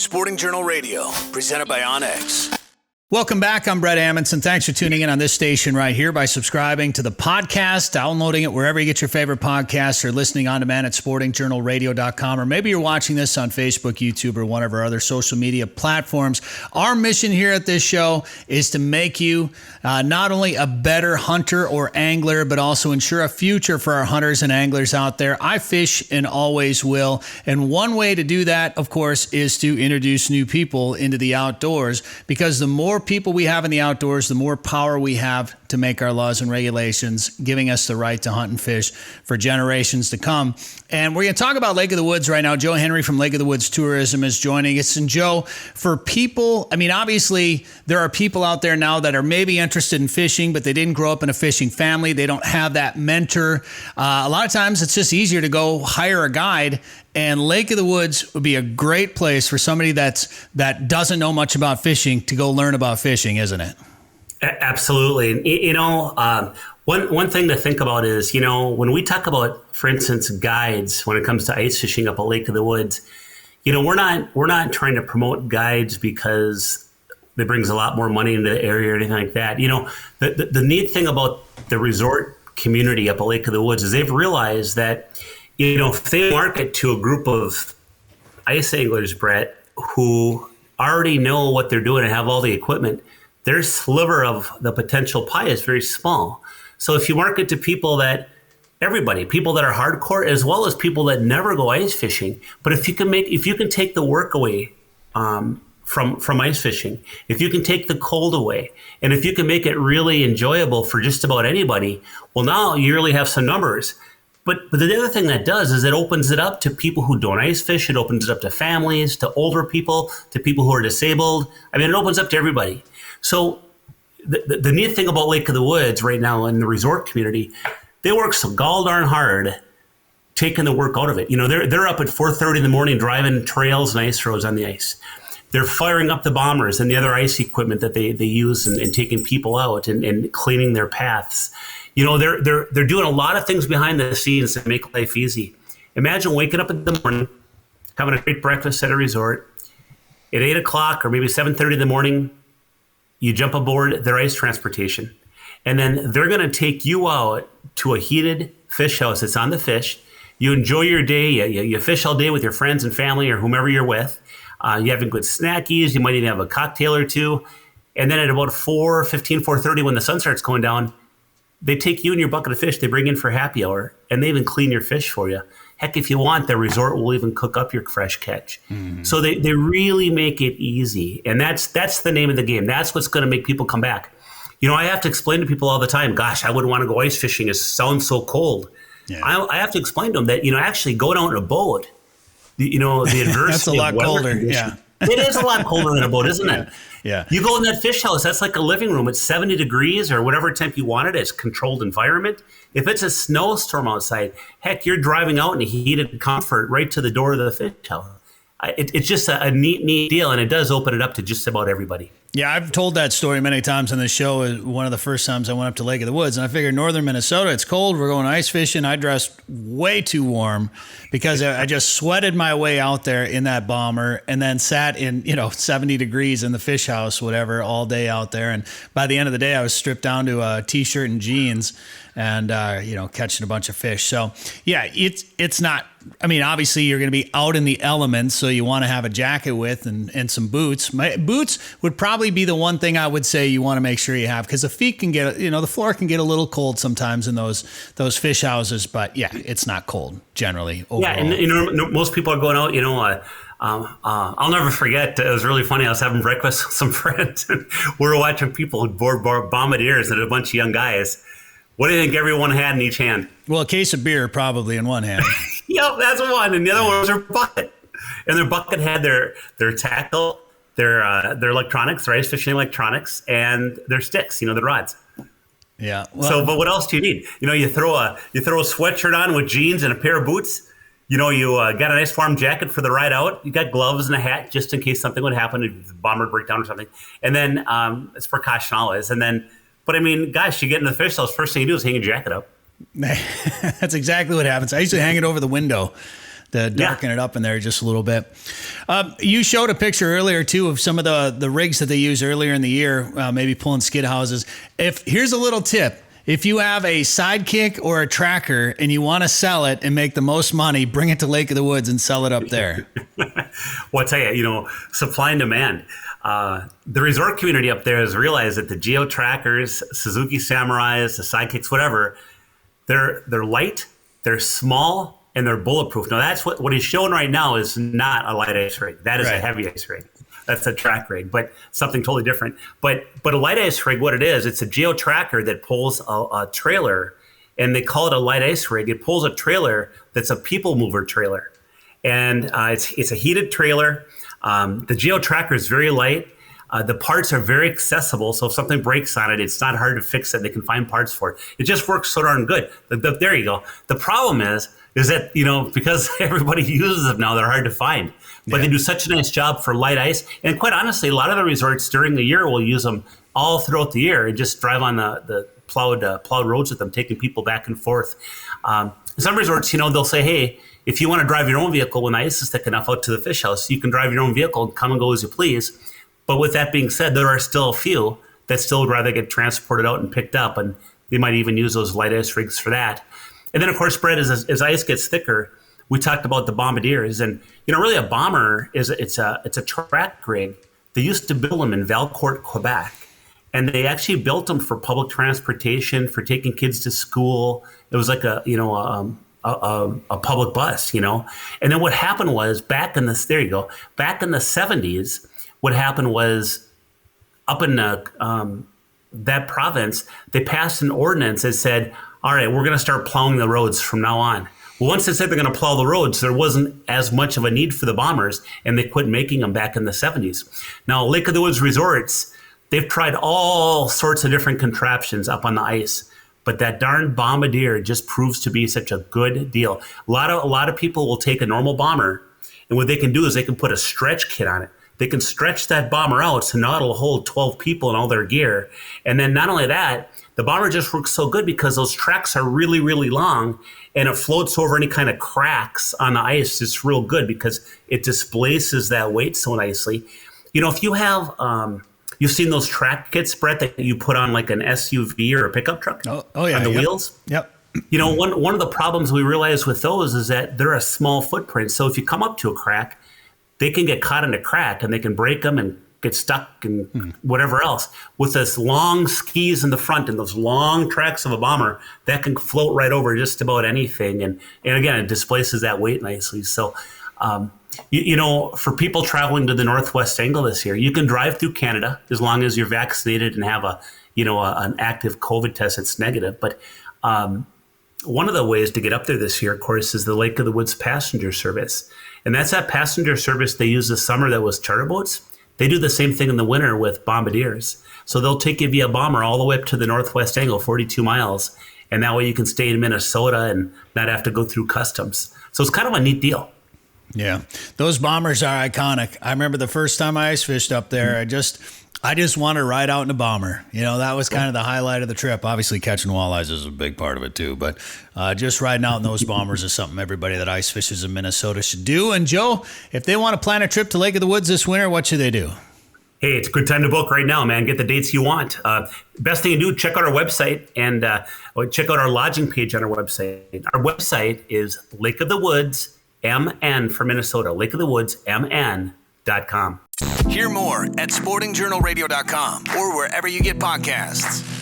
Sporting Journal Radio, presented by Onyx. Welcome back. I'm Brett Amundsen. Thanks for tuning in on this station right here by subscribing to the podcast, downloading it wherever you get your favorite podcasts, or listening on demand at sportingjournalradio.com. Or maybe you're watching this on Facebook, YouTube, or one of our other social media platforms. Our mission here at this show is to make you not only a better hunter or angler, but also ensure a future for our hunters and anglers out there. I fish and always will. And one way to do that, of course, is to introduce new people into the outdoors, because the more people we have in the outdoors, the more power we have to make our laws and regulations, giving us the right to hunt and fish for generations to come. And we're going to talk about Lake of the Woods right now. Joe Henry from Lake of the Woods Tourism is joining us. And Joe, for people, I mean, obviously there are people out there now that are maybe interested in fishing, but they didn't grow up in a fishing family. They don't have that mentor. A lot of times it's just easier to go hire a guide. And Lake of the Woods would be a great place for somebody that doesn't know much about fishing to go learn about fishing, isn't it? Absolutely. You know, one thing to think about is, you know, when we talk about, for instance, guides, when it comes to ice fishing up at Lake of the Woods, you know, we're not trying to promote guides because it brings a lot more money into the area or anything like that. You know, the neat thing about the resort community up at Lake of the Woods is they've realized that, you know, if they market to a group of ice anglers, Brett, who already know what they're doing and have all the equipment, their sliver of the potential pie is very small. So if you market to people that people that are hardcore, as well as people that never go ice fishing, but if you can take the work away from ice fishing, if you can take the cold away, and if you can make it really enjoyable for just about anybody, well, now you really have some numbers. But the other thing that does is it opens it up to people who don't ice fish. It opens it up to families, to older people, to people who are disabled. I mean, it opens up to everybody. So the neat thing about Lake of the Woods right now in the resort community, they work so gall darn hard taking the work out of it. You know, they're up at 4:30 in the morning driving trails and ice roads on the ice. They're firing up the bombers and the other ice equipment that they use and taking people out and cleaning their paths. You know, they're doing a lot of things behind the scenes to make life easy. Imagine waking up in the morning, having a great breakfast at a resort. At 8 o'clock or maybe 7:30 in the morning, you jump aboard their ice transportation. And then they're going to take you out to a heated fish house that's on the fish. You enjoy your day. You fish all day with your friends and family or whomever you're with. You having good snackies. You might even have a cocktail or two. And then at about 4:30 when the sun starts going down, they take you and your bucket of fish, they bring in for happy hour, and they even clean your fish for you. Heck, if you want, the resort will even cook up your fresh catch. Mm-hmm. So they really make it easy. And that's the name of the game. That's what's going to make people come back. You know, I have to explain to people all the time, gosh, I wouldn't want to go ice fishing. It sounds so cold. Yeah. I have to explain to them that, you know, actually go down in a boat. You know, the adversity that's a lot colder. Yeah. It is a lot colder in a boat, isn't it? Yeah. You go in that fish house, that's like a living room. It's 70 degrees or whatever temp you want it. It's controlled environment. If it's a snowstorm outside, heck, you're driving out in heated comfort right to the door of the fish house. It's just a neat deal, and it does open it up to just about everybody. Yeah, I've told that story many times on the show. One of the first times I went up to Lake of the Woods, and I figured northern Minnesota, it's cold. We're going ice fishing. I dressed way too warm because I just sweated my way out there in that bomber and then sat in, 70 degrees in the fish house, whatever, all day out there. And by the end of the day, I was stripped down to a T-shirt and jeans and, catching a bunch of fish. So, yeah, it's not. I mean, obviously, you're going to be out in the elements, so you want to have a jacket with and some boots. Boots would probably be the one thing I would say you want to make sure you have, because the feet can get, the floor can get a little cold sometimes in those fish houses. But yeah, it's not cold generally overall. Yeah, and most people are going out. I'll never forget. It was really funny. I was having breakfast with some friends, and we were watching people board bombardiers and a bunch of young guys. What do you think everyone had in each hand? Well, a case of beer probably in one hand. Yep, that's one. And the other one was their bucket. And their bucket had their tackle, their electronics, their ice fishing electronics, and their sticks, the rods. Yeah. Well, but what else do you need? You throw a sweatshirt on with jeans and a pair of boots. You got a nice warm jacket for the ride out. You got gloves and a hat just in case something would happen, if the bomber would break down or something. And then it's precaution always. And then, but I mean, gosh, you get in the fish house, first thing you do is hang your jacket up. That's exactly what happens. I usually hang it over the window. to darken it up in there just a little bit. You showed a picture earlier too of some of the rigs that they use earlier in the year, maybe pulling skid houses. Here's a little tip. If you have a Sidekick or a Tracker and you want to sell it and make the most money, bring it to Lake of the Woods and sell it up there. Well, I tell you, supply and demand. The resort community up there has realized that the Geo Trackers, Suzuki Samurais, the Sidekicks, whatever, they're light, they're small, and they're bulletproof. Now, that's what he's showing right now is not a light ice rig. That is a heavy ice rig. That's a track rig, but something totally different. But a light ice rig, what it is, it's a Geo Tracker that pulls a trailer, and they call it a light ice rig. It pulls a trailer that's a people mover trailer, and it's a heated trailer. The Geo Tracker is very light. The parts are very accessible, so if something breaks on it, it's not hard to fix it. They can find parts for it. It just works so darn good. There you go. The problem is that, because everybody uses them now, they're hard to find. But they do such a nice job for light ice. And quite honestly, a lot of the resorts during the year will use them all throughout the year and just drive on the plowed roads with them, taking people back and forth. Some resorts, they'll say, hey, if you want to drive your own vehicle when the ice is thick enough out to the fish house, you can drive your own vehicle and come and go as you please. But with that being said, there are still a few that still would rather get transported out and picked up, and they might even use those light ice rigs for that. And then, of course, Brett, as ice gets thicker, we talked about the bombardiers, and really a bomber it's a track rig. They used to build them in Valcourt, Quebec, and they actually built them for public transportation, for taking kids to school. It was like a public bus, And then what happened was back in the 70s, what happened was up in that province, they passed an ordinance that said, all right, we're going to start plowing the roads from now on. Well, once they said they're going to plow the roads, there wasn't as much of a need for the bombers, and they quit making them back in the 70s. Now, Lake of the Woods resorts, they've tried all sorts of different contraptions up on the ice, but that darn bombardier just proves to be such a good deal. A lot of people will take a normal bomber, and what they can do is they can put a stretch kit on it. They can stretch that bomber out, so now it'll hold 12 people and all their gear. And then not only that, the bomber just works so good because those tracks are really, really long, and it floats over any kind of cracks on the ice. It's real good because it displaces that weight so nicely. If you have, you've seen those track kits, Brett, that you put on like an SUV or a pickup truck oh yeah, on the wheels? Yep. One of the problems we realize with those is that they're a small footprint. So if you come up to a crack, they can get caught in a crack and they can break them and get stuck and whatever else. With this long skis in the front and those long tracks of a bomber, that can float right over just about anything. And again, it displaces that weight nicely. So, for people traveling to the Northwest Angle this year, you can drive through Canada as long as you're vaccinated and have an active COVID test that's negative. But one of the ways to get up there this year, of course, is the Lake of the Woods passenger service. And that's that passenger service they used this summer that was charter boats. They do the same thing in the winter with bombardiers. So they'll take you via bomber all the way up to the Northwest Angle, 42 miles. And that way you can stay in Minnesota and not have to go through customs. So it's kind of a neat deal. Yeah, those bombers are iconic. I remember the first time I ice fished up there, I just wanted to ride out in a bomber. That was kind of the highlight of the trip. Obviously, catching walleyes is a big part of it too, but just riding out in those bombers is something everybody that ice fishes in Minnesota should do. And Joe, if they want to plan a trip to Lake of the Woods this winter, what should they do? Hey, it's a good time to book right now, man. Get the dates you want. Best thing to do, check out our website and check out our lodging page on our website. Our website is Lake of the Woods, MN for Minnesota, lakeofthewoodsmn.com. Hear more at sportingjournalradio.com or wherever you get podcasts.